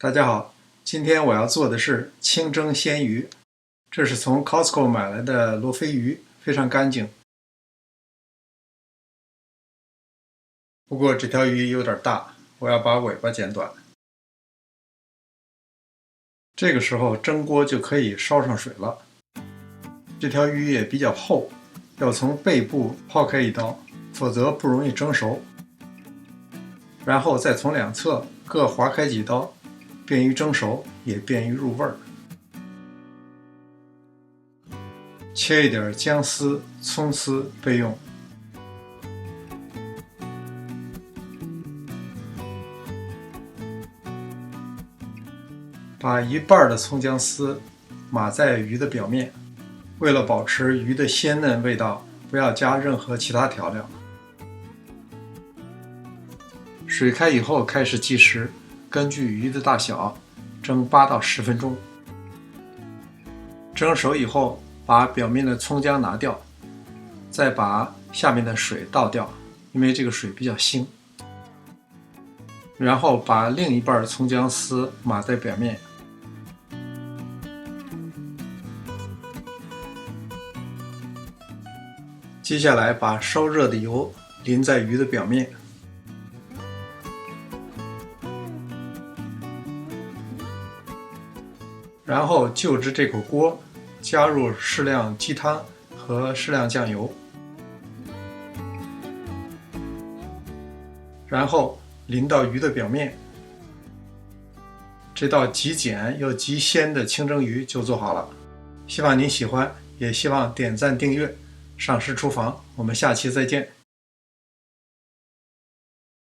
大家好，今天我要做的是清蒸鲜鱼。这是从 Costco 买来的罗非鱼，非常干净。不过这条鱼有点大，我要把尾巴剪短。这个时候蒸锅就可以烧上水了。这条鱼也比较厚，要从背部抛开一刀，否则不容易蒸熟。然后再从两侧各划开几刀，便于蒸熟，也便于入味儿。切一点姜丝、葱丝备用。把一半的葱姜丝码在鱼的表面，为了保持鱼的鲜嫩味道，不要加任何其他调料。水开以后开始计时，根据鱼的大小蒸8到10分钟。蒸熟以后，把表面的葱姜拿掉，再把下面的水倒掉，因为这个水比较腥。然后把另一半葱姜丝码在表面。接下来把烧热的油淋在鱼的表面。然后就着这口锅，加入适量鸡汤和适量酱油，然后淋到鱼的表面。这道极简又极鲜的清蒸鱼就做好了。希望您喜欢，也希望点赞订阅。上师厨房，我们下期再见。